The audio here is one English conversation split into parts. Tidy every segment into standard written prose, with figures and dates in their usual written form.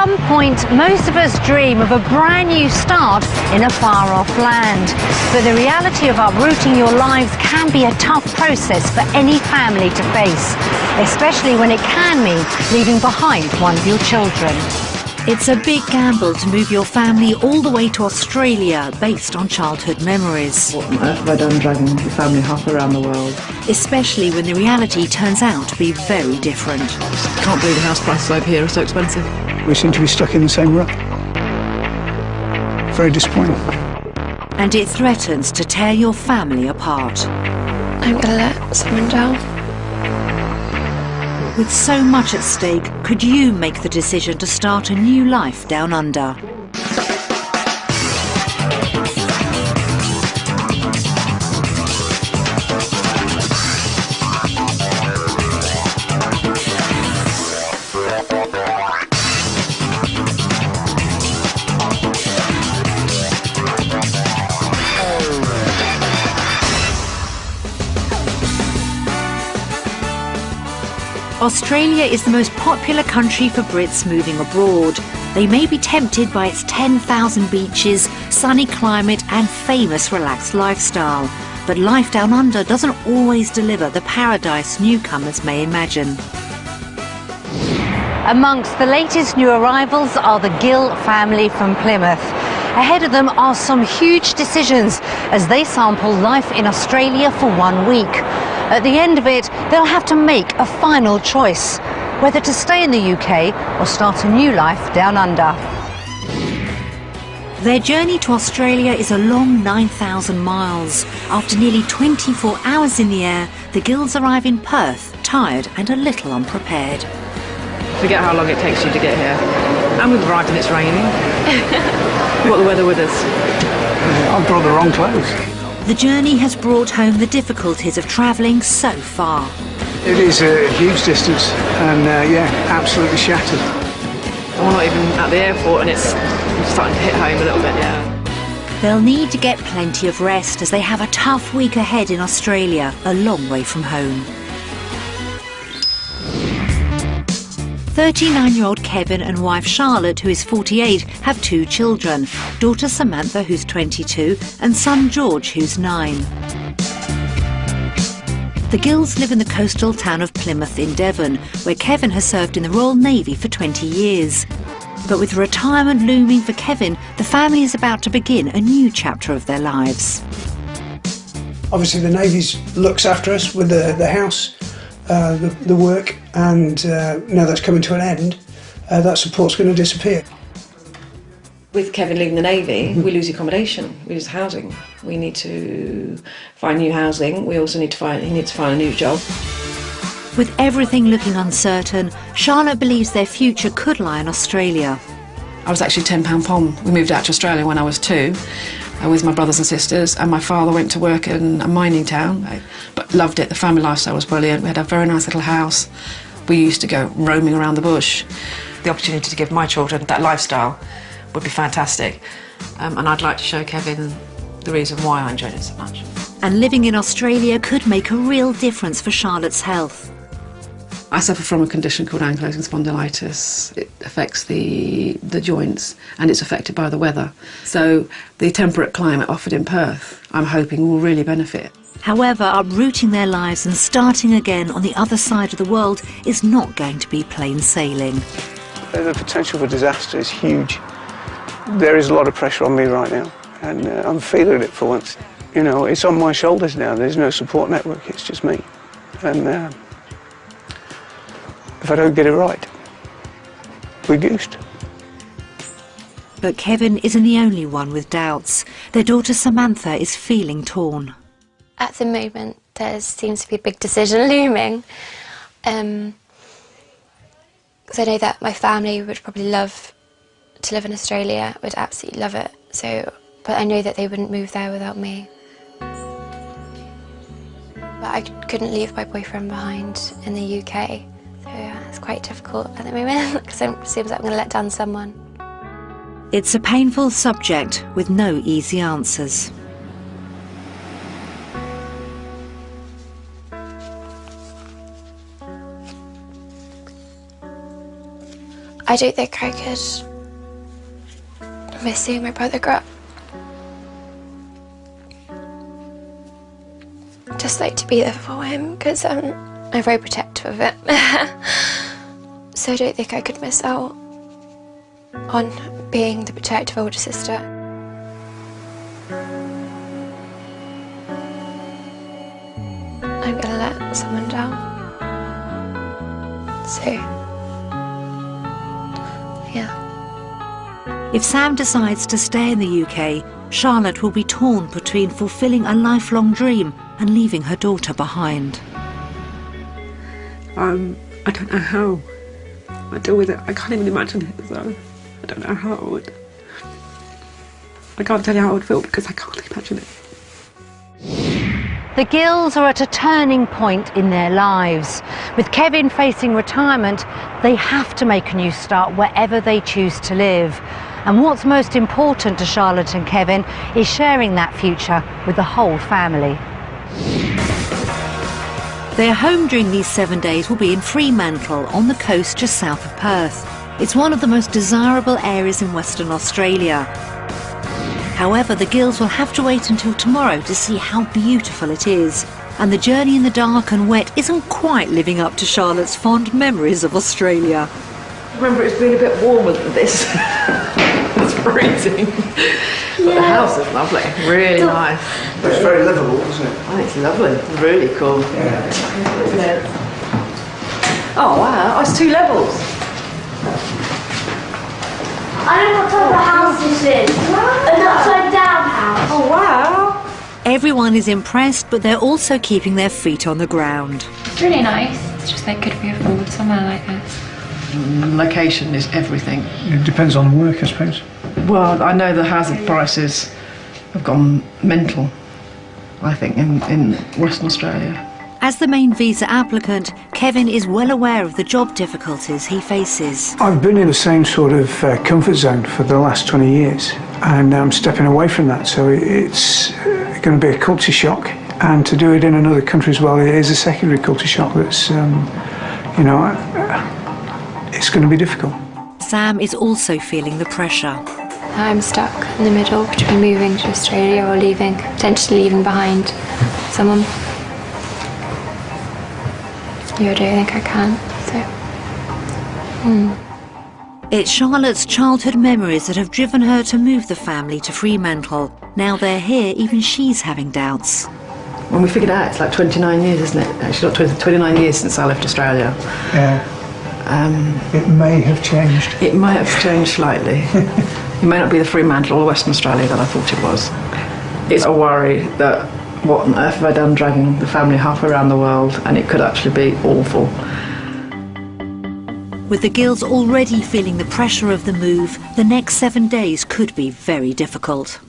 some point, most of us dream of a brand new start in a far-off land. But the reality of uprooting your lives can be a tough process for any family to face, especially when it can mean leaving behind one of your children. It's a big gamble to move your family all the way to Australia based on childhood memories. What on earth have I done dragging the family half around the world? Especially when the reality turns out to be very different. Can't believe the house prices over here are so expensive. We seem to be stuck in the same rut. Very disappointing. And it threatens to tear your family apart. I'm gonna let someone down. With so much at stake, could you make the decision to start a new life down under? Australia is the most popular country for Brits moving abroad. They may be tempted by its 10,000 beaches, sunny climate and famous relaxed lifestyle. But life down under doesn't always deliver the paradise newcomers may imagine. Amongst the latest new arrivals are the Gill family from Plymouth. Ahead of them are some huge decisions as they sample life in Australia for 1 week. At the end of it, they'll have to make a final choice, whether to stay in the UK or start a new life down under. Their journey to Australia is a long 9,000 miles. After nearly 24 hours in the air, the Gills arrive in Perth, tired and a little unprepared. Forget how long it takes you to get here. And we've arrived and it's raining. We've got the weather with us. I've brought the wrong clothes. The journey has brought home the difficulties of travelling so far. It is a huge distance and, yeah, absolutely shattered. And we're not even at the airport and it's starting to hit home a little bit, yeah. They'll need to get plenty of rest as they have a tough week ahead in Australia, a long way from home. 39-year-old Kevin and wife Charlotte, who is 48, have 2 children, daughter Samantha, who's 22, and son George, who's 9. The Gills live in the coastal town of Plymouth in Devon, where Kevin has served in the Royal Navy for 20 years. But with retirement looming for Kevin, the family is about to begin a new chapter of their lives. Obviously the Navy looks after us with the house, the work, and now that's coming to an end, that support's going to disappear. With Kevin leaving the Navy, we lose accommodation, we lose housing. We need to find new housing. We also need to find, he needs to find a new job. With everything looking uncertain, Charlotte believes their future could lie in Australia. I was actually £10 pom. We moved out to Australia when I was 2 with my brothers and sisters, and my father went to work in a mining town, but loved it. The family lifestyle was brilliant. We had a very nice little house. We used to go roaming around the bush. The opportunity to give my children that lifestyle would be fantastic, and I'd like to show Kevin the reason why I enjoyed it so much. And living in Australia could make a real difference for Charlotte's health. I suffer from a condition called ankylosing spondylitis. It affects the joints and it's affected by the weather. So the temperate climate offered in Perth, I'm hoping will really benefit. However, uprooting their lives and starting again on the other side of the world is not going to be plain sailing. The potential for disaster is huge. There is a lot of pressure on me right now, and I'm feeling it for once. You know, it's on my shoulders now. There's no support network, it's just me. And if I don't get it right, we're goosed. But Kevin isn't the only one with doubts. Their daughter Samantha is feeling torn. At the moment, there seems to be a big decision looming. Because I know that my family would probably love to live in Australia, would absolutely love it. But I know that they wouldn't move there without me. But I couldn't leave my boyfriend behind in the UK. So it's quite difficult at the moment because it seems like I'm going to let down someone. It's a painful subject with no easy answers. I don't think I could miss seeing my brother grow up. Just like to be there for him, because I'm very protective of it. So I don't think I could miss out on being the protective older sister. I'm gonna let someone down. So, yeah. If Sam decides to stay in the UK, Charlotte will be torn between fulfilling a lifelong dream and leaving her daughter behind. I don't know how I deal with it. I can't even imagine it, so I don't know how I would. I can't tell you how I would feel because I can't imagine it. The Gills are at a turning point in their lives. With Kevin facing retirement, they have to make a new start wherever they choose to live. And what's most important to Charlotte and Kevin is sharing that future with the whole family. Their home during these 7 days will be in Fremantle, on the coast just south of Perth. It's one of the most desirable areas in Western Australia. However, the Gills will have to wait until tomorrow to see how beautiful it is. And the journey in the dark and wet isn't quite living up to Charlotte's fond memories of Australia. Remember, it's been a bit warmer than this. It's freezing. But the house is lovely, really nice. It's very livable, isn't it? Oh, it's lovely, really cool. Yeah. Oh wow, it's 2 levels. I know what type of house this is. An upside down house. Oh wow. Everyone is impressed, but they're also keeping their feet on the ground. It's really nice. It's just like, could we afford somewhere like this? Location is everything. It depends on the work, I suppose. Well, I know the housing prices have gone mental, I think, in Western Australia. As the main visa applicant, Kevin is well aware of the job difficulties he faces. I've been in the same sort of comfort zone for the last 20 years, and I'm stepping away from that, so it's going to be a culture shock, and to do it in another country as well, it is a secondary culture shock that's, you know, it's going to be difficult. Sam is also feeling the pressure. I'm stuck in the middle between moving to Australia or leaving, potentially leaving behind someone. I don't think I can, so. It's Charlotte's childhood memories that have driven her to move the family to Fremantle. Now they're here, even she's having doubts. When we figured it out, it's like 29 years, isn't it? Actually, not 29 years since I left Australia. Yeah. It may have changed. It might have changed slightly. It may not be the Fremantle or Western Australia that I thought it was. It's a worry that what on earth have I done dragging the family halfway around the world, and it could actually be awful. With the Gills already feeling the pressure of the move, the next 7 days could be very difficult.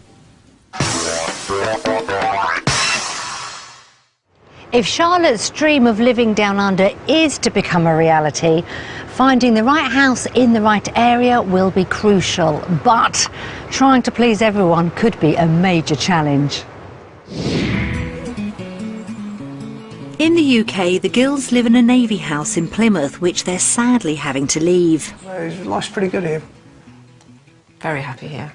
If Charlotte's dream of living down under is to become a reality, finding the right house in the right area will be crucial, but trying to please everyone could be a major challenge. In the UK, the Gills live in a Navy house in Plymouth, which they're sadly having to leave. Life's pretty good here. Very happy here.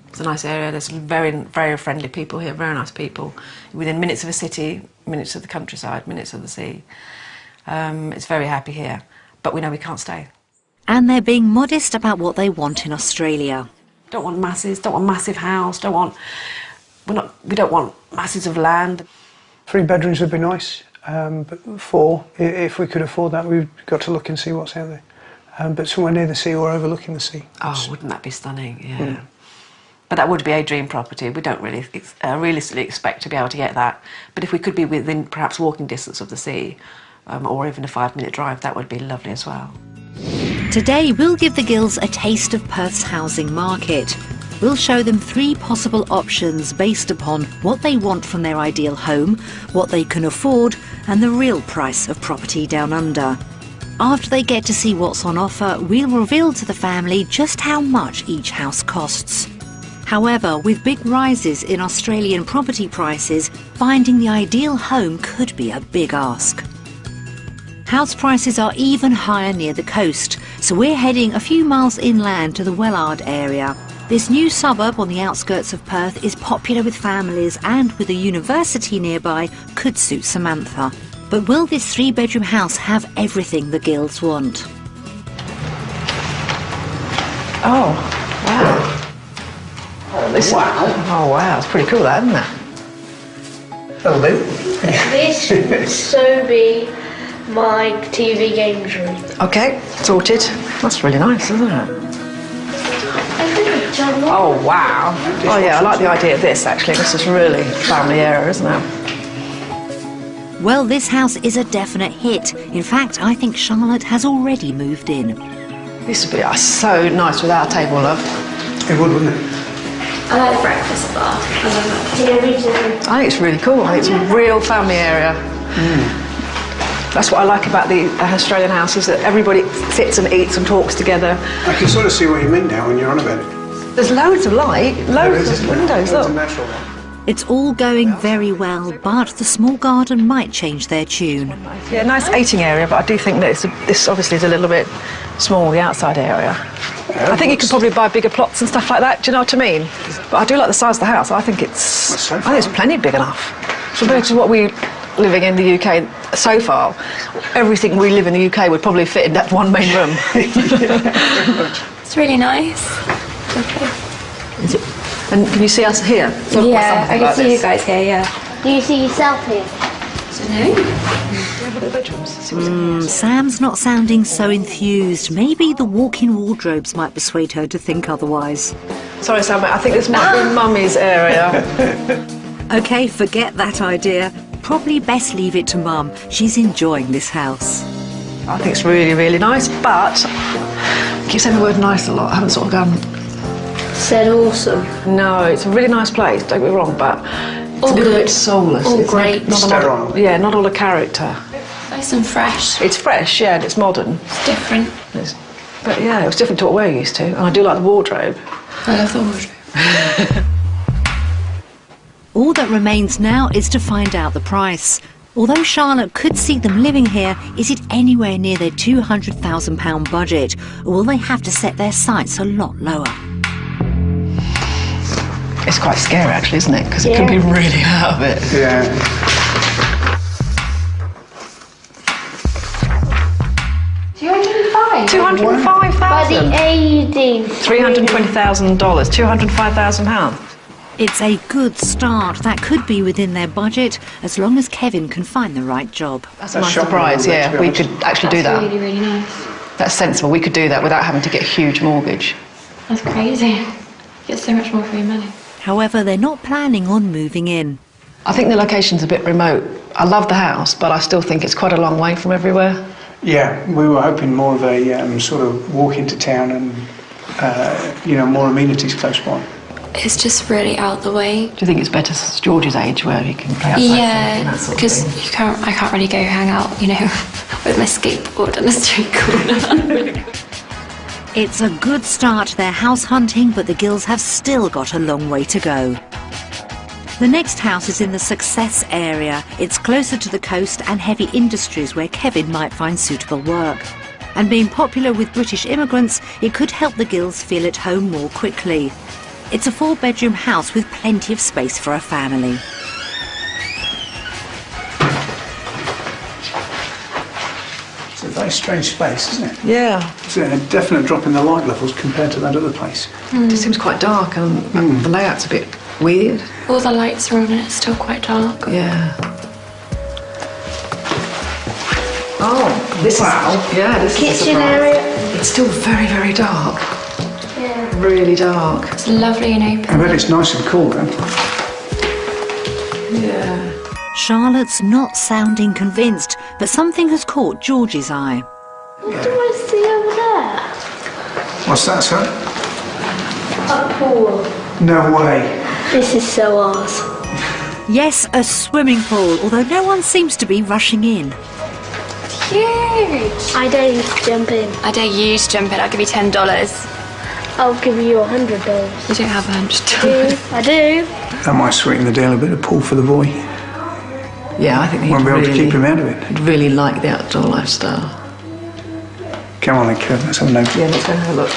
It's a nice area, there's very, very friendly people here, very nice people. Within minutes of a city, minutes of the countryside, minutes of the sea. It's very happy here, but we know we can't stay. And they're being modest about what they want in Australia. Don't want masses, don't want massive house, we don't want masses of land. 3 bedrooms would be nice, but 4, if we could afford that, we've got to look and see what's out there. But somewhere near the sea or overlooking the sea. Oh, wouldn't that be stunning? Yeah. But that would be a dream property. We don't really realistically expect to be able to get that. But if we could be within perhaps walking distance of the sea, or even a 5-minute drive, that would be lovely as well. Today we'll give the Gills a taste of Perth's housing market. We'll show them 3 possible options based upon what they want from their ideal home, what they can afford, and the real price of property down under. After they get to see what's on offer, we'll reveal to the family just how much each house costs. However, with big rises in Australian property prices, finding the ideal home could be a big ask. House prices are even higher near the coast, so we're heading a few miles inland to the Wellard area. This new suburb on the outskirts of Perth is popular with families, and with a university nearby could suit Samantha. But will this 3-bedroom house have everything the Gills want? Oh, wow. Oh, wow, it's pretty cool, that, isn't it? That'll do. This would so be my TV games room. Okay, sorted. That's really nice, isn't it? Oh, wow. Oh, yeah, I like the idea of this, actually. This is really family area, isn't it? Well, this house is a definite hit. In fact, I think Charlotte has already moved in. This would be so nice with our table, love. It would, wouldn't it? I like the breakfast bar. I love it. Yeah, me too. I think it's really cool. I think it's a real family area. That's what I like about the Australian house, is that everybody sits and eats and talks together. I can sort of see what you mean now when you're on about it. There's loads of light, loads of windows, Loads of look. natural light. It's all going very well, but the small garden might change their tune. Yeah, nice eating area, but I do think that this obviously is a little bit small, the outside area. I think you could probably buy bigger plots and stuff like that, do you know what I mean? But I do like the size of the house. I think it's plenty big enough. Compared to what we living in the UK so far, everything we live in the UK would probably fit in that one main room. It's really nice. Is it? And can you see us here? So Yeah, I can see you guys here, yeah. Do you see yourself here? Sam's not sounding so enthused. Maybe the walk-in wardrobes might persuade her to think otherwise. Sorry, Sam, I think this might be Mummy's area. OK, forget that idea. Probably best leave it to Mum. She's enjoying this house. I think it's really, really nice, but I keep saying the word nice a lot. I haven't sort of gone... Said awesome. No, it's a really nice place, don't get me wrong, but it's a little bit soulless. All It's great. Not a lot of, yeah, not all the character. Nice and fresh. It's fresh, yeah, and it's modern. It's different. But yeah, it was different to what we're used to, and I do like the wardrobe. I love the wardrobe. All that remains now is to find out the price. Although Charlotte could see them living here, is it anywhere near their £200,000 budget? Or will they have to set their sights a lot lower? It's quite scary, actually, isn't it? Because it could be really out of it. Yeah. £205,000. By the AUD. $320,000. £205,000. It's a good start. That could be within their budget, as long as Kevin can find the right job. That's a nice surprise, yeah. We could actually do that. Really, really nice. That's sensible. We could do that without having to get a huge mortgage. That's crazy. You get so much more for your money. However, they're not planning on moving in. I think the location's a bit remote. I love the house, but I still think it's quite a long way from everywhere. Yeah, we were hoping more of a sort of walk into town and, more amenities close by. It's just really out the way. Do you think it's better since George's age where he can play outside? Yeah, because I can't really go hang out, with my skateboard on the street corner. It's a good start to their house hunting, but the Gills have still got a long way to go. The next house is in the Success area. It's closer to the coast and heavy industries where Kevin might find suitable work. And being popular with British immigrants, it could help the Gills feel at home more quickly. It's a 4-bedroom house with plenty of space for a family. It's a very strange space, isn't it? Yeah. It's a definite drop in the light levels compared to that other place. It seems quite dark and the layout's a bit weird. All the lights are on and it's still quite dark. Yeah. Oh, this is... Yeah, this is a Kitchen surprise. area. It's still very, very dark. Yeah. Really dark. It's lovely and open. I bet it's nice and cool then. Yeah. Charlotte's not sounding convinced, but something has caught George's eye. What do I see over there? What's that, sir? A pool. No way. This is so ours. Yes, a swimming pool, although no one seems to be rushing in. Huge! I dare you to jump in. I dare you to jump in. I'll give you $10. I'll give you $100. You don't have $100. I do. That might sweeten the deal a bit, a pool for the boy. Yeah, I think Won't be able to keep him out of it. He'd really like the outdoor lifestyle. Come on then, Kev, let's have a look. Yeah, let's go and have a look.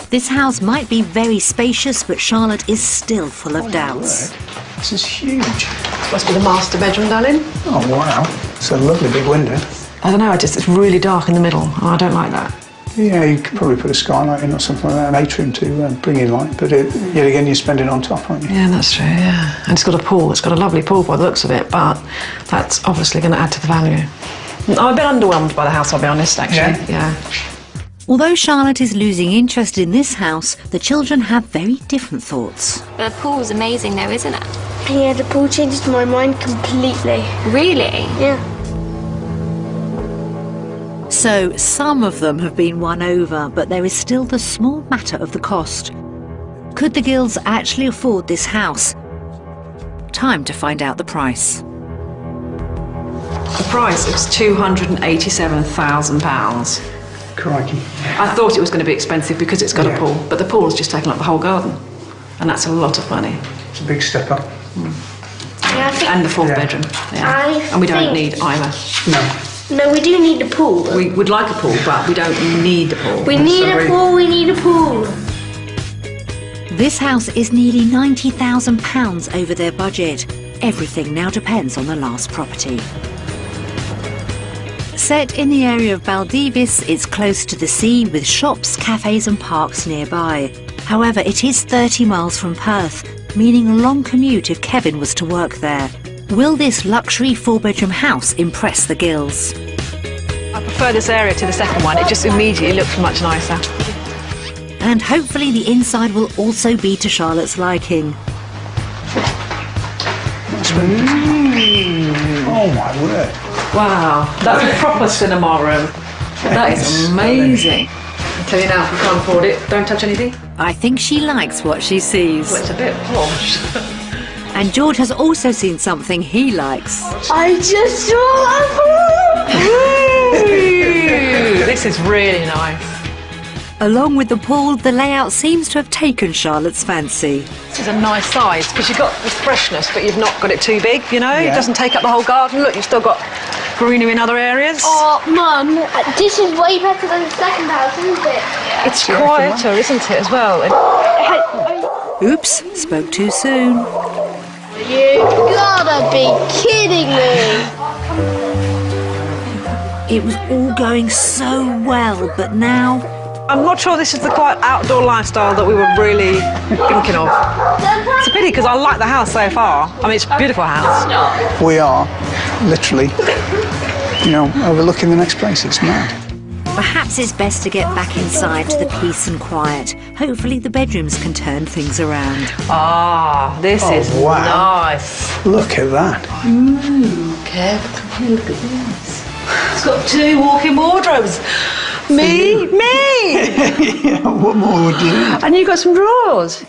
This house might be very spacious, but Charlotte is still full of doubts. This is huge. Must be the master bedroom, darling. Oh, wow. It's a lovely big window. I don't know, it's really dark in the middle. Oh, I don't like that. Yeah, you could probably put a skylight in or something like that, an atrium to bring in light, but yet again, you spend it on top, aren't you? Yeah, that's true, yeah. And it's got a pool. It's got a lovely pool by the looks of it, but that's obviously going to add to the value. I'm a bit underwhelmed by the house, I'll be honest, actually. Yeah. Although Charlotte is losing interest in this house, the children have very different thoughts. The pool's amazing though, isn't it? Yeah, the pool changes my mind completely. Really? Yeah. So some of them have been won over, but there is still the small matter of the cost. Could the Gills actually afford this house? Time to find out the price. The price is £287,000. Crikey. I thought it was going to be expensive because it's got a pool, but the pool's just taken up the whole garden. And that's a lot of money. It's a big step up. Yeah, And the fourth bedroom. Yeah. And we don't need either. No. No, we do need a pool. We would like a pool, but we don't need a pool. We need a pool, we need a pool. This house is nearly £90,000 over their budget. Everything now depends on the last property. Set in the area of Baldivis, it's close to the sea with shops, cafes and parks nearby. However, it is 30 miles from Perth, meaning a long commute if Kevin was to work there. Will this luxury 4-bedroom house impress the Gills? I prefer this area to the second one. It just immediately looks much nicer. And hopefully the inside will also be to Charlotte's liking. Oh my word. Wow, that's a proper cinema room. That is amazing. I tell you now, if you can't afford it, don't touch anything. I think she likes what she sees. Well, it's a bit posh. And George has also seen something he likes. I just saw a pool! This is really nice. Along with the pool, the layout seems to have taken Charlotte's fancy. This is a nice size because you've got the freshness, but you've not got it too big, you know? It doesn't take up the whole garden. Look, you've still got greenery in other areas. Oh, Mum, this is way better than the second house, isn't it? It's quieter, isn't it, as well? Oops, spoke too soon. You gotta be kidding me! It was all going so well, but now... I'm not sure this is the quite outdoor lifestyle that we were really thinking of. It's a pity because I like the house so far. I mean, it's a beautiful house. We are literally, overlooking the next place. It's mad. Perhaps it's best to get back inside to the peace and quiet. Hopefully the bedrooms can turn things around. Ah, this is nice. Look at that. Kev, come here, look at this. It's got 2 walk-in wardrobes. Me? Yeah, what more would you need? And you've got some drawers.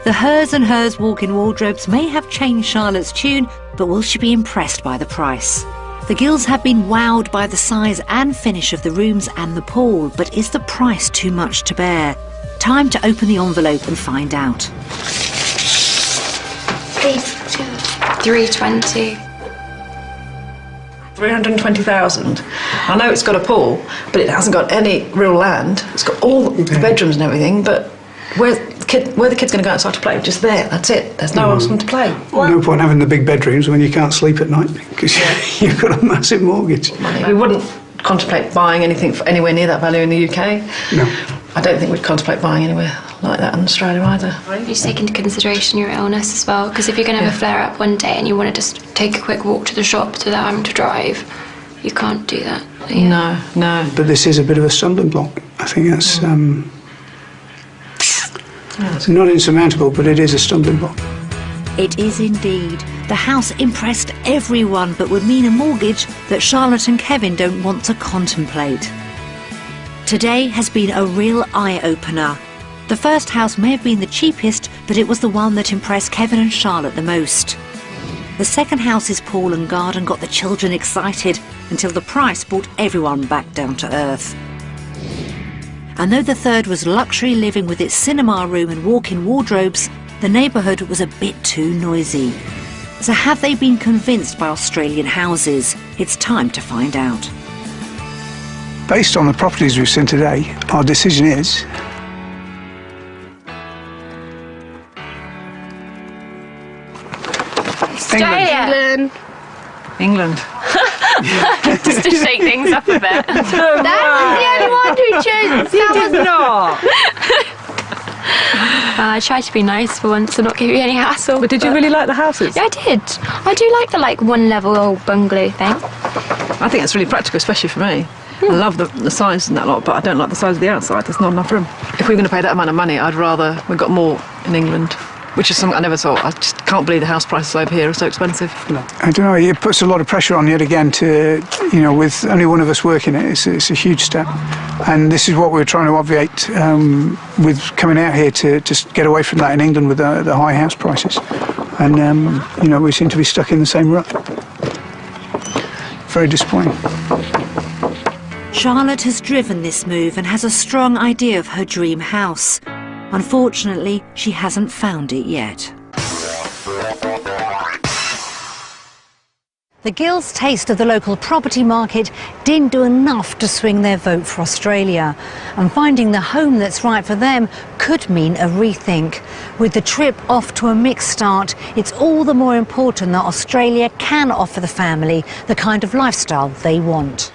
The hers and hers walk-in wardrobes may have changed Charlotte's tune, but will she be impressed by the price? The Gills have been wowed by the size and finish of the rooms and the pool, but is the price too much to bear? Time to open the envelope and find out. 320. 320,000. I know it's got a pool, but it hasn't got any real land. It's got all the bedrooms and everything, but where the kids going to go outside to play? Just there, that's it. There's no else to play. No point having the big bedrooms when you can't sleep at night because you've got a massive mortgage. We wouldn't contemplate buying anything for anywhere near that value in the UK. No. I don't think we'd contemplate buying anywhere like that in Australia either. You just take into consideration your illness as well, because if you're going to have a flare up one day and you want to just take a quick walk to the shop without having to drive, you can't do that. No. But this is a bit of a stumbling block. I think that's not insurmountable, but it is a stumbling block. It is indeed. The house impressed everyone, but would mean a mortgage that Charlotte and Kevin don't want to contemplate. Today has been a real eye-opener. The first house may have been the cheapest, but it was the one that impressed Kevin and Charlotte the most. The second house's pool and garden got the children excited until the price brought everyone back down to earth. And though the third was luxury living with its cinema room and walk-in wardrobes, the neighbourhood was a bit too noisy. So have they been convinced by Australian houses? It's time to find out. Based on the properties we've seen today, our decision is Australia. England. Just to shake things up a bit. That was the only one who chose. You did not. I tried to be nice for once and not give you any hassle. But did you really like the houses? Yeah, I did. I do like the one level old bungalow thing. I think it's really practical, especially for me. I love the size and that lot, but I don't like the size of the outside. There's not enough room. If we were going to pay that amount of money, I'd rather we got more in England, which is something I never thought. I just can't believe the house prices over here are so expensive. I don't know, it puts a lot of pressure on yet again to, you know, with only one of us working it, it's a huge step. And this is what we're trying to obviate with coming out here to just get away from that in England with the high house prices. And, you know, we seem to be stuck in the same rut. Very disappointing. Charlotte has driven this move and has a strong idea of her dream house. Unfortunately, she hasn't found it yet. The Gills' taste of the local property market didn't do enough to swing their vote for Australia. And finding the home that's right for them could mean a rethink. With the trip off to a mixed start, it's all the more important that Australia can offer the family the kind of lifestyle they want.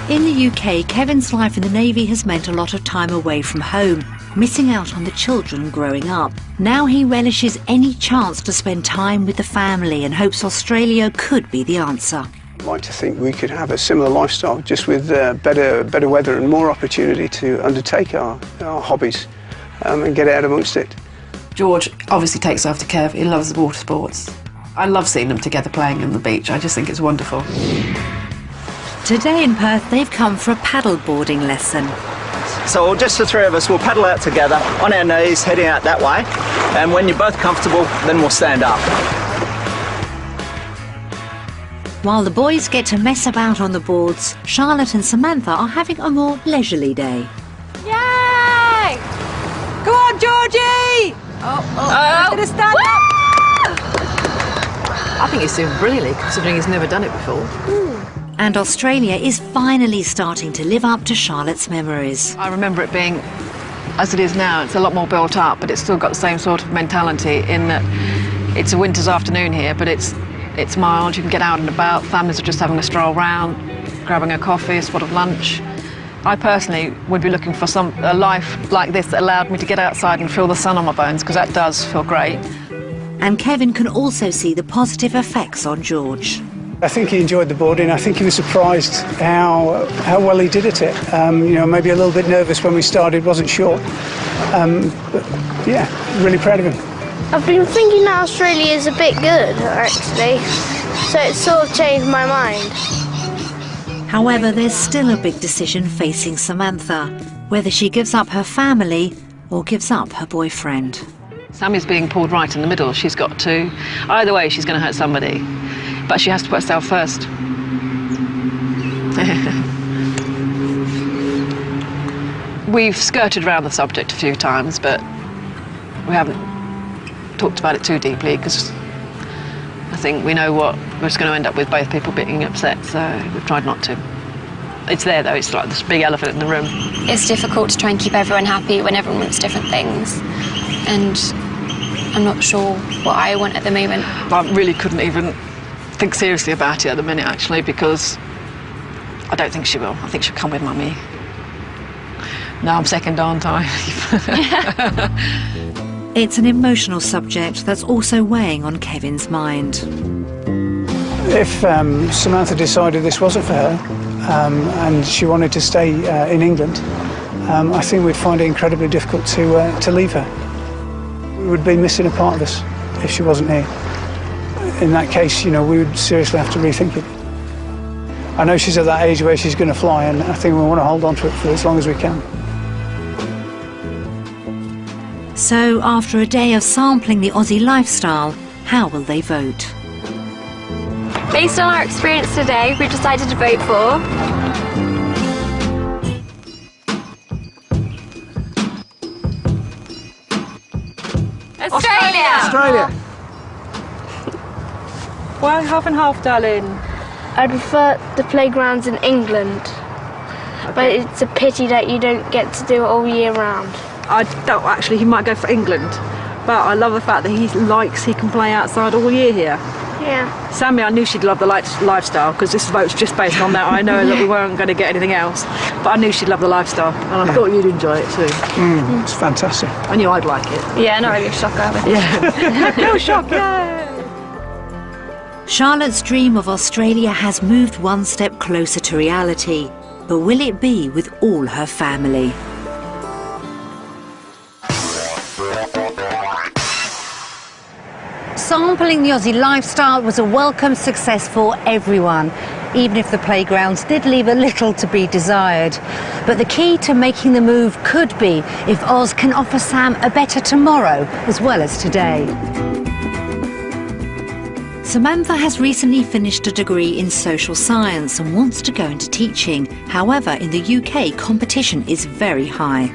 In the UK, Kevin's life in the Navy has meant a lot of time away from home, missing out on the children growing up. Now he relishes any chance to spend time with the family and hopes Australia could be the answer. I'd like to think we could have a similar lifestyle, just with better weather and more opportunity to undertake our hobbies and get out amongst it. George obviously takes after Kev. He loves the water sports. I love seeing them together playing on the beach. I just think it's wonderful. Today in Perth, they've come for a paddleboarding lesson. So just the three of us will paddle out together, on our knees, heading out that way. And when you're both comfortable, then we'll stand up. While the boys get to mess about on the boards, Charlotte and Samantha are having a more leisurely day. Yay! Go on, Georgie! Oh. Going to stand up. I think he's doing brilliantly, considering he's never done it before. And Australia is finally starting to live up to Charlotte's memories. I remember it being, as it is now, it's a lot more built up, but it's still got the same sort of mentality in that it's a winter's afternoon here, but it's mild, you can get out and about, families are just having a stroll round, grabbing a coffee, a spot of lunch. I personally would be looking for a life like this that allowed me to get outside and feel the sun on my bones, because that does feel great. And Kevin can also see the positive effects on George. I think he enjoyed the boarding. I think he was surprised how well he did at it. You know, maybe a little bit nervous when we started, wasn't sure. But yeah, really proud of him. I've been thinking that Australia is a bit good, actually, so it's sort of changed my mind. However, there's still a big decision facing Samantha, whether she gives up her family or gives up her boyfriend. Sammy's being pulled right in the middle. She's got to, either way, she's going to hurt somebody. But she has to put herself first. We've skirted around the subject a few times, but we haven't talked about it too deeply, because I think we know what we're just going to end up with, both people being upset, so we've tried not to. It's there though, it's like this big elephant in the room. It's difficult to try and keep everyone happy when everyone wants different things. And I'm not sure what I want at the moment. I really couldn't even think seriously about it at the minute, actually, because I don't think she will. I think she'll come with Mummy. No, I'm second, aren't I? It's an emotional subject that's also weighing on Kevin's mind. If Samantha decided this wasn't for her and she wanted to stay in England, I think we'd find it incredibly difficult to leave her. We would be missing a part of us if she wasn't here. In that case, you know, we would seriously have to rethink it. I know she's at that age where she's going to fly, and I think we want to hold on to it for as long as we can. So, after a day of sampling the Aussie lifestyle, how will they vote? Based on our experience today, we decided to vote for Australia! Australia. Why half and half, darling? I prefer the playgrounds in England, but it's a pity that you don't get to do it all year round. I don't actually. He might go for England, but I love the fact that he can play outside all year here. Yeah. Sammy, I knew she'd love the lifestyle because this vote's just based on that. I know that we weren't going to get anything else, but I knew she'd love the lifestyle, and I thought you'd enjoy it too. It's fantastic. I knew I'd like it. Yeah, not really a shocker. Yeah. No shock, yay! Charlotte's dream of Australia has moved one step closer to reality, but will it be with all her family? Sampling the Aussie lifestyle was a welcome success for everyone, even if the playgrounds did leave a little to be desired. But the key to making the move could be if Oz can offer Sam a better tomorrow as well as today. Samantha has recently finished a degree in social science and wants to go into teaching. However, in the UK, competition is very high.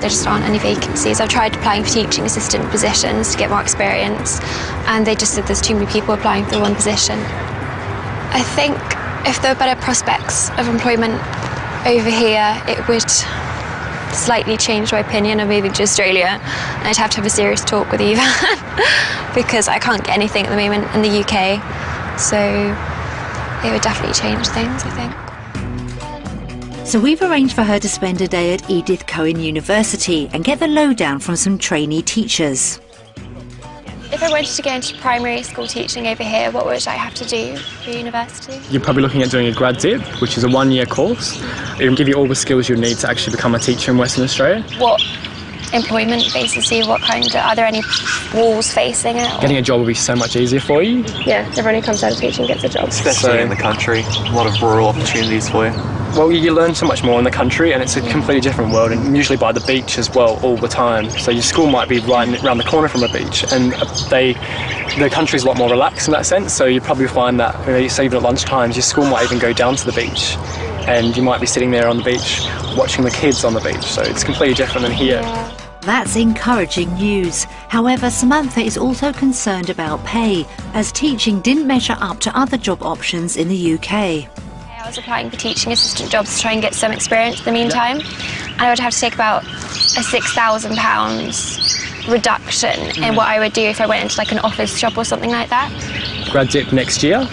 There just aren't any vacancies. I've tried applying for teaching assistant positions to get more experience, and they just said there's too many people applying for one position. I think if there were better prospects of employment over here, it would slightly change my opinion of moving to Australia, and I'd have to have a serious talk with Eva because I can't get anything at the moment in the UK, so it would definitely change things, I think. So we've arranged for her to spend a day at Edith Cowan University and get the lowdown from some trainee teachers. If I wanted to go into primary school teaching over here, what would I have to do for university? You're probably looking at doing a grad dip, which is a one-year course. It will give you all the skills you need to actually become a teacher in Western Australia. What employment faces you? What kind of, are there any walls facing it? Getting a job will be so much easier for you. Yeah, everyone who comes out of teaching gets a job. Especially in the country, a lot of rural opportunities for you. Well, you learn so much more in the country, and it's a completely different world, and usually by the beach as well, all the time. So your school might be right around the corner from a beach, and the country's a lot more relaxed in that sense. So you probably find that, say even at lunchtimes, your school might even go down to the beach, and you might be sitting there on the beach watching the kids on the beach. So it's completely different than here. That's encouraging news. However, Samantha is also concerned about pay, as teaching didn't measure up to other job options in the UK. I was applying for teaching assistant jobs to try and get some experience in the meantime, and I would have to take about a £6,000 reduction in what I would do if I went into like an office job or something like that. Grad dip next year,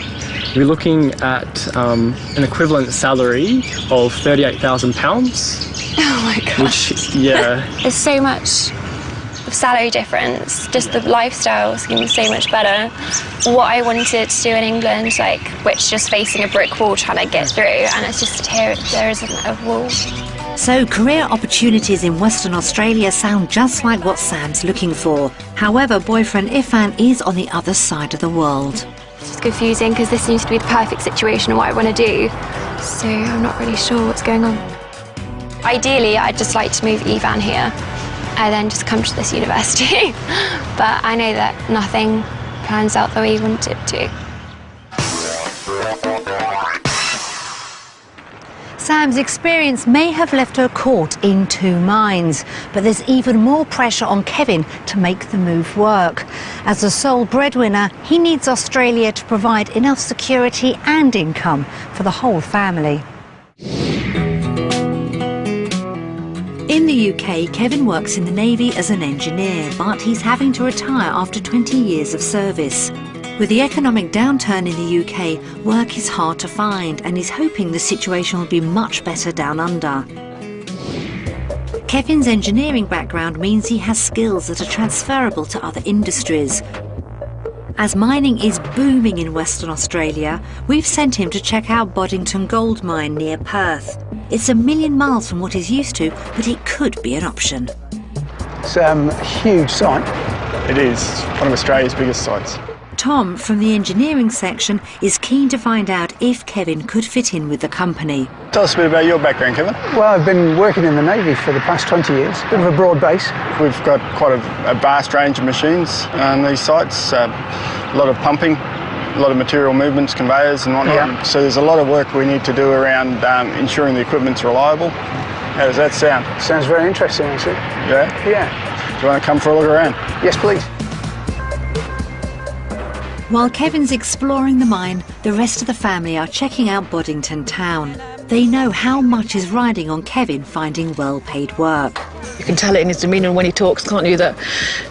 you're looking at an equivalent salary of £38,000. Oh my god. Which, yeah. There's so much of salary difference, just the lifestyle seems so much better. What I wanted to do in England, like, which just facing a brick wall trying to get through, and it's just here there isn't a wall. So career opportunities in Western Australia sound just like what Sam's looking for. However, boyfriend Irfan is on the other side of the world. It's confusing because this seems to be the perfect situation of what I want to do, so I'm not really sure what's going on. Ideally, I'd just like to move Ivan here and then just come to this university. But I know that nothing plans out the way you want it to. Sam's experience may have left her caught in two minds, but there's even more pressure on Kevin to make the move work. As the sole breadwinner, he needs Australia to provide enough security and income for the whole family. In the UK, Kevin works in the Navy as an engineer, but he's having to retire after 20 years of service. With the economic downturn in the UK, work is hard to find, and he's hoping the situation will be much better down under. Kevin's engineering background means he has skills that are transferable to other industries. As mining is booming in Western Australia, we've sent him to check out Boddington Gold Mine near Perth. It's a million miles from what he's used to, but it could be an option. It's a huge site. It is one of Australia's biggest sites. Tom from the engineering section is keen to find out if Kevin could fit in with the company. Tell us a bit about your background, Kevin. Well, I've been working in the Navy for the past 20 years. Bit of a broad base. We've got quite a vast range of machines on these sites, a lot of pumping, a lot of material movements, conveyors and whatnot. Yeah. So there's a lot of work we need to do around ensuring the equipment's reliable. How does that sound? Sounds very interesting, actually. Yeah? Yeah. Do you want to come for a look around? Yes, please. While Kevin's exploring the mine, the rest of the family are checking out Boddington town. They know how much is riding on Kevin finding well-paid work. You can tell it in his demeanour when he talks, can't you, that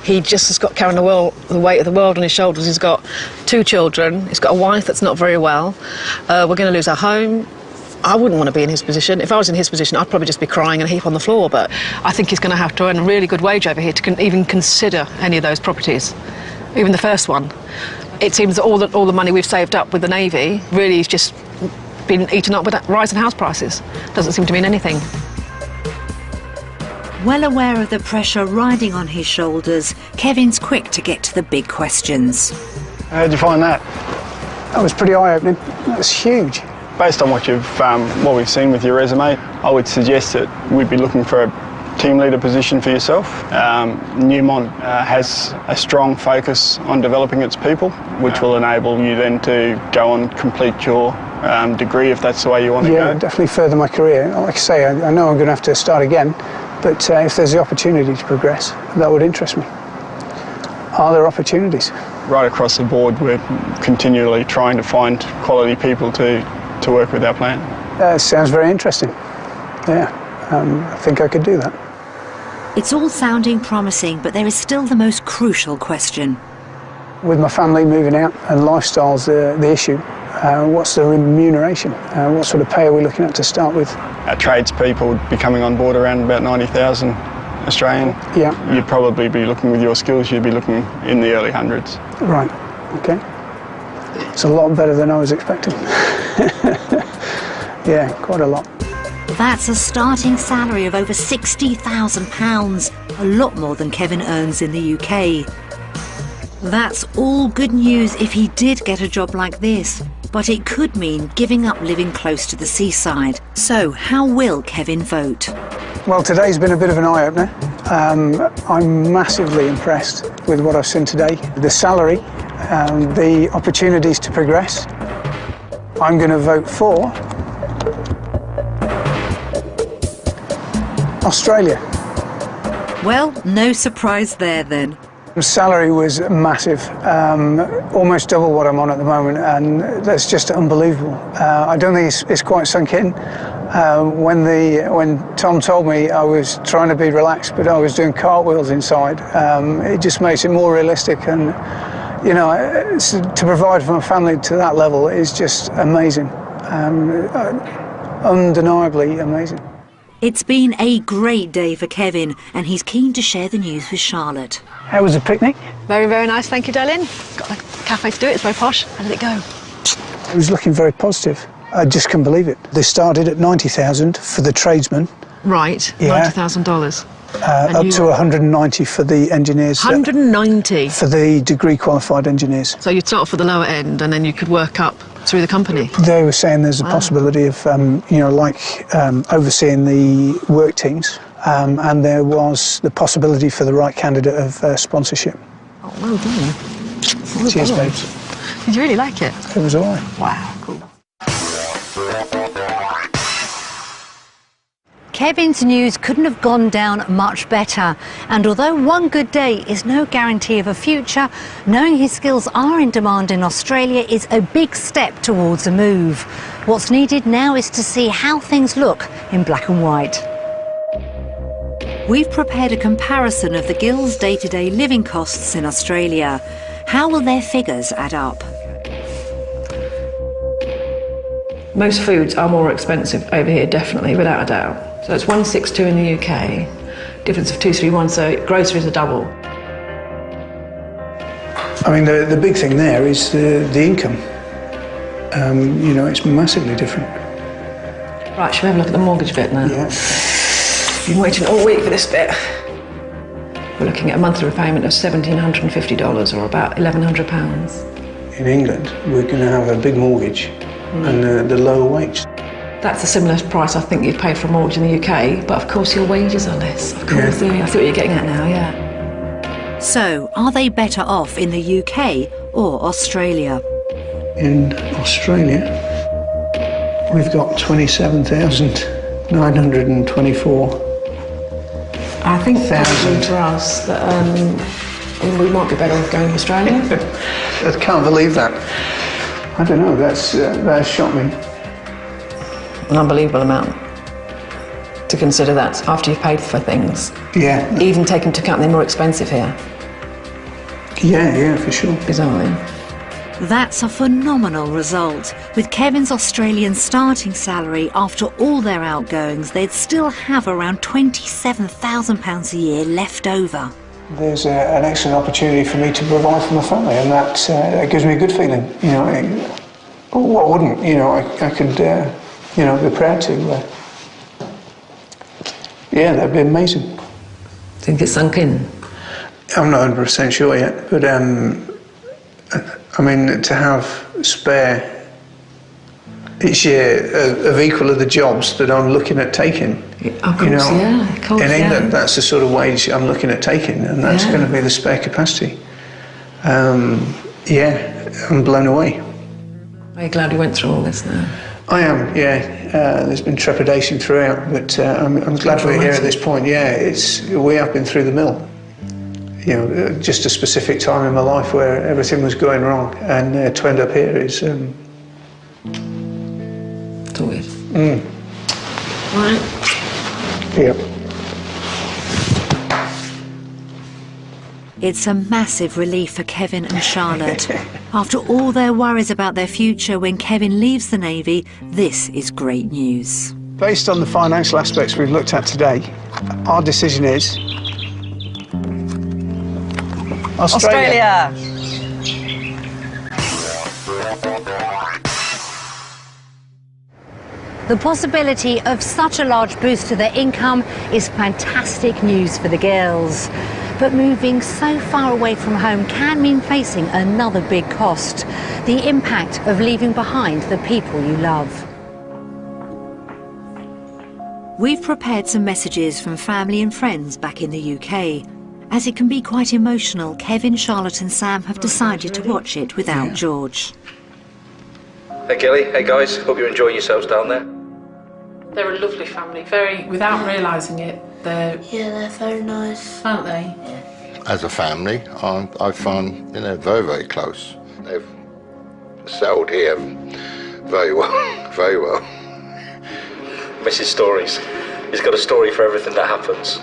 he just has got carrying the weight of the world on his shoulders. He's got 2 children, he's got a wife that's not very well. We're going to lose our home. I wouldn't want to be in his position. If I was in his position, I'd probably just be crying and a heap on the floor, but I think he's going to have to earn a really good wage over here to even consider any of those properties, even the first one. It seems that all the money we've saved up with the Navy really has just been eaten up with that rise in house prices. Doesn't seem to mean anything. Well aware of the pressure riding on his shoulders, Kevin's quick to get to the big questions. How did you find that? That was pretty eye-opening. That was huge. Based on what we've seen with your resume, I would suggest that we'd be looking for a team leader position for yourself. Newmont has a strong focus on developing its people, which will enable you then to go and complete your degree if that's the way you want to go. Yeah, definitely further my career. Like I say, I know I'm going to have to start again, but if there's the opportunity to progress, that would interest me. Are there opportunities? Right across the board, we're continually trying to find quality people to work with our plant. Sounds very interesting. Yeah, I think I could do that. It's all sounding promising, but there is still the most crucial question. With my family moving out and lifestyle's the issue, what's the remuneration? What sort of pay are we looking at to start with? Our tradespeople would be coming on board around about 90,000 Australian. Yeah. You'd probably be looking, with your skills, you'd be looking in the early hundreds. Right, okay. It's a lot better than I was expecting. Yeah, quite a lot. That's a starting salary of over £60,000, a lot more than Kevin earns in the UK. That's all good news if he did get a job like this, but it could mean giving up living close to the seaside. So how will Kevin vote? Well, today's been a bit of an eye-opener. I'm massively impressed with what I've seen today. The salary, the opportunities to progress. I'm going to vote for Australia. Well, no surprise there then. The salary was massive, almost double what I'm on at the moment, and that's just unbelievable. I don't think it's quite sunk in. When Tom told me, I was trying to be relaxed, but I was doing cartwheels inside. It just makes it more realistic, and you know, to provide for my family to that level is just amazing, undeniably amazing. It's been a great day for Kevin, and he's keen to share the news with Charlotte. How was the picnic? Very, very nice, thank you, darling. Got a cafe to do it, it's very posh. How did it go? It was looking very positive. I just couldn't believe it. They started at 90,000 for the tradesmen. Right, yeah. $90,000. Up to 190 for the engineers. 190? For the degree qualified engineers. So you'd start off for the lower end and then you could work up through the company? They were saying there's a possibility of, you know, like overseeing the work teams, and there was the possibility for the right candidate of sponsorship. Oh, well done. Well Cheers, done. babes. Did you really like it? It was all right. Wow, cool. Kevin's news couldn't have gone down much better, and although one good day is no guarantee of a future, knowing his skills are in demand in Australia is a big step towards a move. What's needed now is to see how things look in black and white. We've prepared a comparison of the Gills' day-to-day living costs in Australia. How will their figures add up? Most foods are more expensive over here, definitely, without a doubt. So it's 162 in the UK, difference of 231, so groceries are double. I mean, the big thing there is the income. You know, it's massively different. Right, shall we have a look at the mortgage bit now? Yeah. Been waiting all week for this bit. We're looking at a monthly repayment of $1,750, or about £1,100. In England, we're going to have a big mortgage and the lower wage. That's a similar price I think you'd pay for a mortgage in the UK, but of course your wages are less. Of course, yeah. I see what you're getting at now, yeah. So, are they better off in the UK or Australia? In Australia, we've got 27,924 I think Thousand. for us that we might be better off going to Australia. I can't believe that. I don't know, that shocked me. An unbelievable amount to consider that after you've paid for things. Yeah. Even taking into account they're more expensive here. Yeah, for sure. Bizarrely. That's a phenomenal result. With Kevin's Australian starting salary, after all their outgoings, they'd still have around £27,000 a year left over. There's an excellent opportunity for me to provide for my family, and that gives me a good feeling. You know, what wouldn't? You know, I could, you know, be proud to. Yeah, that'd be amazing. Think it's sunk in? I'm not 100% sure yet, but I mean, to have spare each year of equal of the jobs that I'm looking at taking. Of course, you know, yeah, of course, in England, yeah. that's the sort of wage I'm looking at taking, and that's going to be the spare capacity. Yeah, I'm blown away. Are you glad we went through all this now? I am, yeah. There's been trepidation throughout, but I'm glad we're here at this point. Yeah, we have been through the mill. You know, just a specific time in my life where everything was going wrong, and to end up here is. It's weird. Right. Yep. It's a massive relief for Kevin and Charlotte. After all their worries about their future, when Kevin leaves the Navy, this is great news. Based on the financial aspects we've looked at today, our decision is Australia. The possibility of such a large boost to their income is fantastic news for the girls. But moving so far away from home can mean facing another big cost: the impact of leaving behind the people you love. We've prepared some messages from family and friends back in the UK. As it can be quite emotional, Kevin, Charlotte and Sam have decided to watch it without George. Hey Kelly, hey guys, hope you're enjoying yourselves down there. They're a lovely family, without realising it, they're very nice. Aren't they? As a family, I find very, very close. They've settled here very well, very well. Mrs. Stories. He's got a story for everything that happens.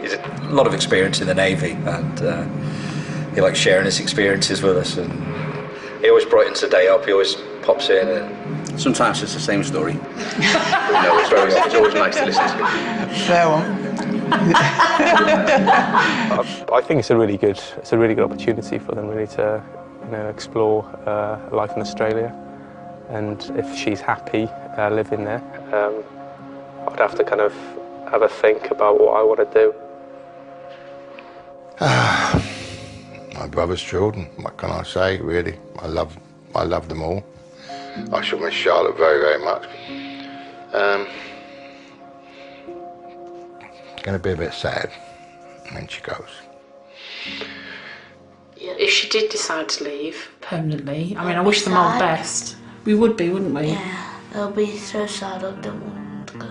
He's a lot of experience in the Navy, and he likes sharing his experiences with us, and he always brightens the day up. He always pops in, and sometimes it's the same story. No, it's always nice to listen to. Fair one. I think it's a really good opportunity for them really to, explore life in Australia, and if she's happy living there, I'd have to kind of have a think about what I want to do. My brother's children, what can I say, really? I love them all. I shall miss Charlotte very, very much. It's going to be a bit sad when she goes. Yeah, if she did decide to leave permanently, I mean, I wish them all the best. We would be, wouldn't we? Yeah, it'll be so sad. I don't want to go.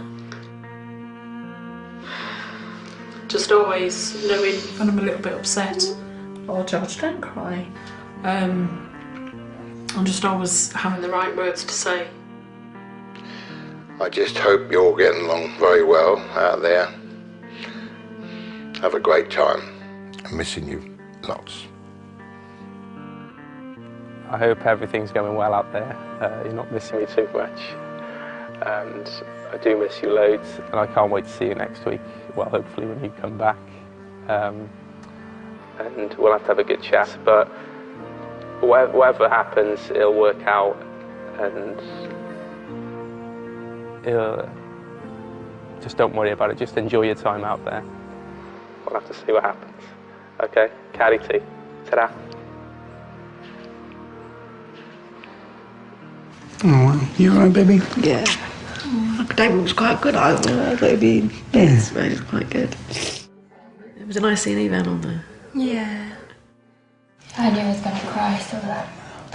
Just always knowing when I'm a little bit upset. Oh, George, don't cry. I'm just always having the right words to say. I just hope you're all getting along very well out there. Have a great time. I'm missing you lots. I hope everything's going well out there. You're not missing me too much. And I do miss you loads, and I can't wait to see you next week. Well, hopefully when you come back. And we'll have to have a good chat, but whatever happens, it'll work out, and just don't worry about it. Just enjoy your time out there. We'll have to see what happens. Okay, Carry T. Ta-da. Oh, well, you all right, baby? Yeah. David was quite good, I thought it'd be it's quite good. It was a nice seeing Evan on there. Yeah. I knew I was going to cry, so that.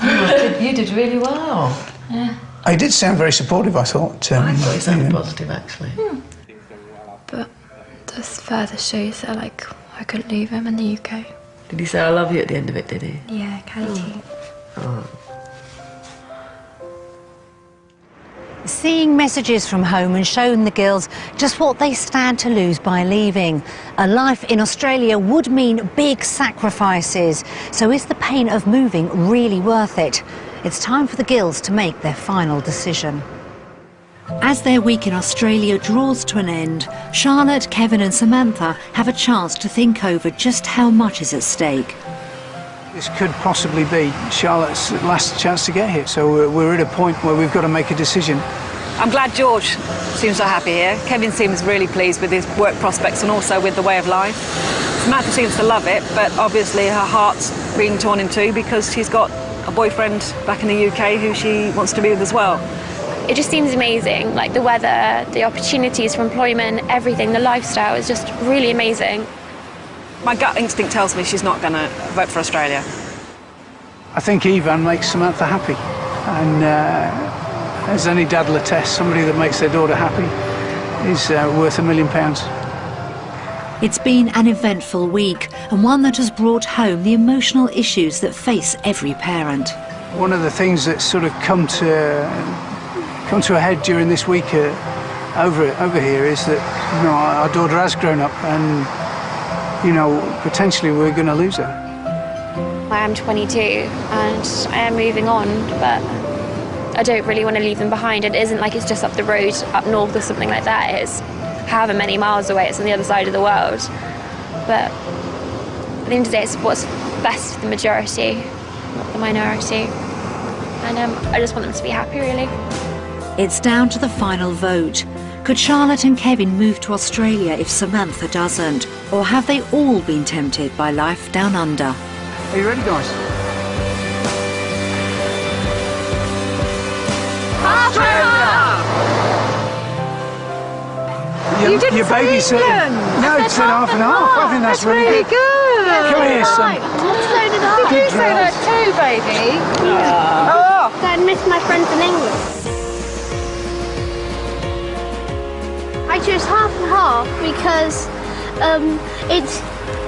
Oh, you did really well. Yeah. I did sound very supportive, I thought. I thought you sounded positive, actually. But This further shows that, like, I couldn't leave him in the UK. Did he say I love you at the end of it, did he? Yeah, Katie. Oh. Seeing messages from home and showing the girls just what they stand to lose by leaving. A life in Australia would mean big sacrifices. So is the pain of moving really worth it? It's time for the girls to make their final decision. As their week in Australia draws to an end, Charlotte, Kevin and Samantha have a chance to think over just how much is at stake. This could possibly be Charlotte's last chance to get here, so we're at a point where we've got to make a decision. I'm glad George seems so happy here. Kevin seems really pleased with his work prospects and also with the way of life. Samantha seems to love it, but obviously her heart's being torn in two because she's got a boyfriend back in the UK who she wants to be with as well. It just seems amazing, like the weather, the opportunities for employment, everything, the lifestyle is just really amazing. My gut instinct tells me she's not going to vote for Australia. I think Ivan makes Samantha happy, and as any dad will attest, somebody that makes their daughter happy is worth £1 million. It's been an eventful week, and one that has brought home the emotional issues that face every parent. One of the things that's sort of come to a head during this week over here is that, you know, our daughter has grown up, and you know, potentially we're going to lose her. I am 22 and I am moving on, but I don't really want to leave them behind. It isn't like it's just up the road, up north or something like that. It's however many miles away, it's on the other side of the world. But at the end of the day, it's what's best for the majority, not the minority. And I just want them to be happy, really. It's down to the final vote. Could Charlotte and Kevin move to Australia if Samantha doesn't? Or have they all been tempted by life down under? Are you ready, guys? You didn't your say baby's England. No, it said half and half. I think that's really good. Come here, son. Did you say that too, baby? Oh. I miss my friends in England. I chose half and half because it's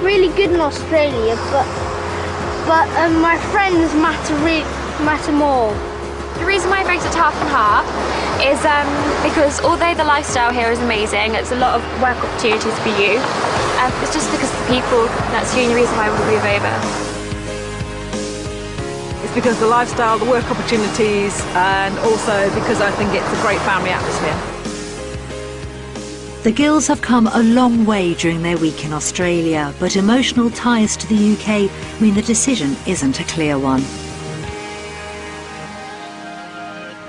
really good in Australia, but my friends matter more. The reason why I voted half and half is because although the lifestyle here is amazing, it's a lot of work opportunities for you, it's just because of the people, that's the only reason why I would move over. It's because the lifestyle, the work opportunities, and also because I think it's a great family atmosphere. The Gills have come a long way during their week in Australia, but emotional ties to the UK mean the decision isn't a clear one.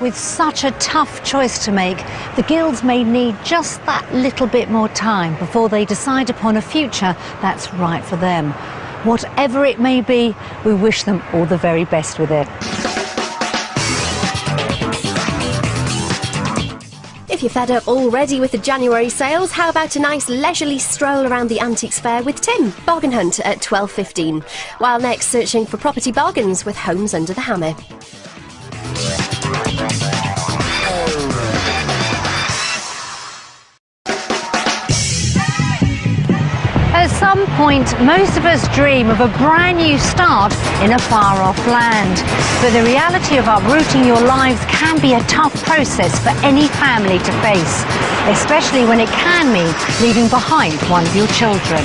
With such a tough choice to make, the Gills may need just that little bit more time before they decide upon a future that's right for them. Whatever it may be, we wish them all the very best with it. If you're fed up already with the January sales, how about a nice leisurely stroll around the Antiques Fair with Tim, Bargain Hunt at 12:15, while next searching for property bargains with Homes Under the Hammer. At some point, most of us dream of a brand new start in a far-off land. But the reality of uprooting your lives can be a tough process for any family to face, especially when it can mean leaving behind one of your children.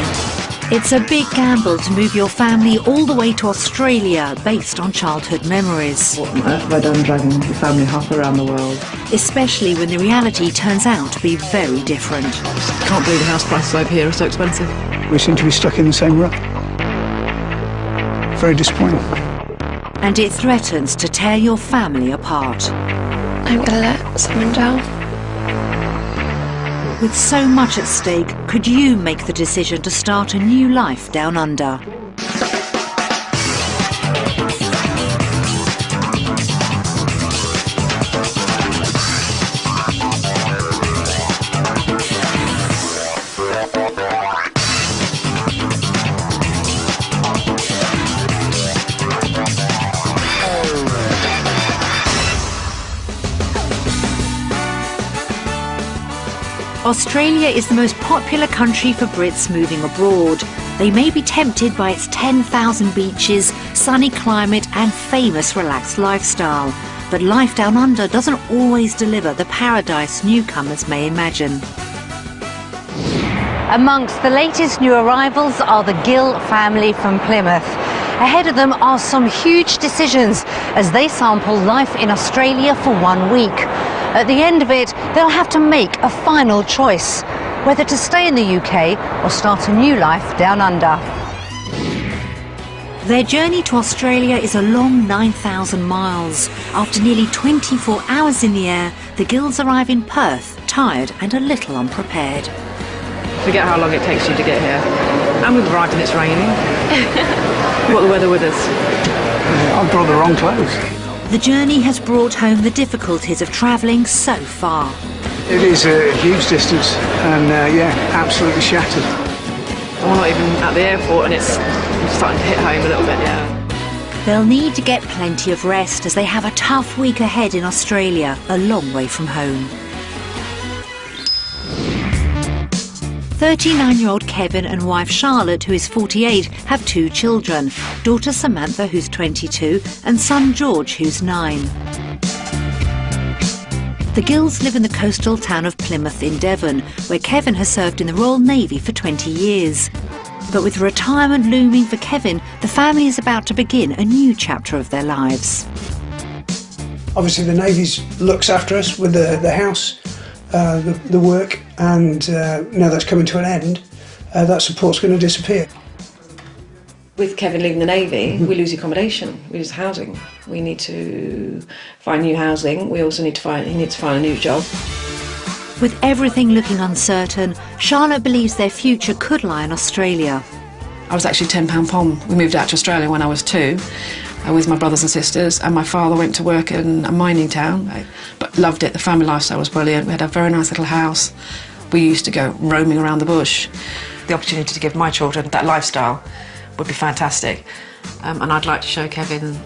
It's a big gamble to move your family all the way to Australia based on childhood memories. What on earth have I done dragging the family half around the world? Especially when the reality turns out to be very different. I can't believe the house prices over here are so expensive. We seem to be stuck in the same rut. Very disappointing. And it threatens to tear your family apart. I'm going to let someone down. With so much at stake, could you make the decision to start a new life down under? Australia is the most popular country for Brits moving abroad. They may be tempted by its 10,000 beaches, sunny climate and famous relaxed lifestyle. But life down under doesn't always deliver the paradise newcomers may imagine. Amongst the latest new arrivals are the Gill family from Plymouth. Ahead of them are some huge decisions as they sample life in Australia for 1 week. At the end of it, they'll have to make a final choice, whether to stay in the UK or start a new life down under. Their journey to Australia is a long 9,000 miles. After nearly 24 hours in the air, the Gills arrive in Perth, tired and a little unprepared. Forget how long it takes you to get here. And we've arrived and it's raining. We've got the weather with us. I've brought the wrong clothes. The journey has brought home the difficulties of travelling so far. It is a huge distance and yeah, absolutely shattered. And we're not even at the airport and it's starting to hit home a little bit, yeah. They'll need to get plenty of rest as they have a tough week ahead in Australia, a long way from home. 39-year-old Kevin and wife Charlotte, who is 48, have 2 children, daughter Samantha, who's 22, and son George, who's 9. The Gills live in the coastal town of Plymouth in Devon, where Kevin has served in the Royal Navy for 20 years. But with retirement looming for Kevin, the family is about to begin a new chapter of their lives. Obviously the Navy looks after us with the house, the work, and now that's coming to an end, that support's going to disappear. With Kevin leaving the Navy, we lose accommodation, we lose housing. We need to find new housing. We also need to find a new job. With everything looking uncertain, Charlotte believes their future could lie in Australia. I was actually 10 pound pom. We moved out to Australia when I was 2. With my brothers and sisters, and my father went to work in a mining town, but loved it. The family lifestyle was brilliant. We had a very nice little house. We used to go roaming around the bush. The opportunity to give my children that lifestyle would be fantastic, and I'd like to show Kevin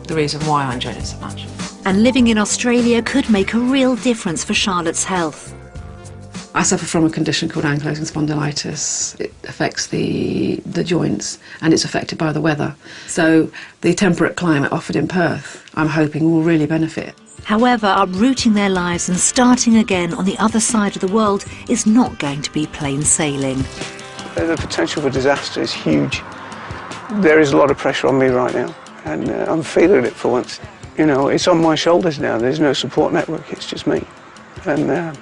the reason why I enjoyed it so much. And living in Australia could make a real difference for Charlotte's health. I suffer from a condition called ankylosing spondylitis. It affects the joints and it's affected by the weather. So the temperate climate offered in Perth, I'm hoping, will really benefit. However, uprooting their lives and starting again on the other side of the world is not going to be plain sailing. The potential for disaster is huge. There is a lot of pressure on me right now and I'm feeling it for once. You know, it's on my shoulders now. There's no support network, it's just me. And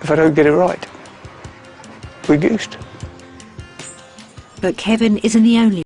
if I don't get it right, we're goosed. But Kevin isn't the only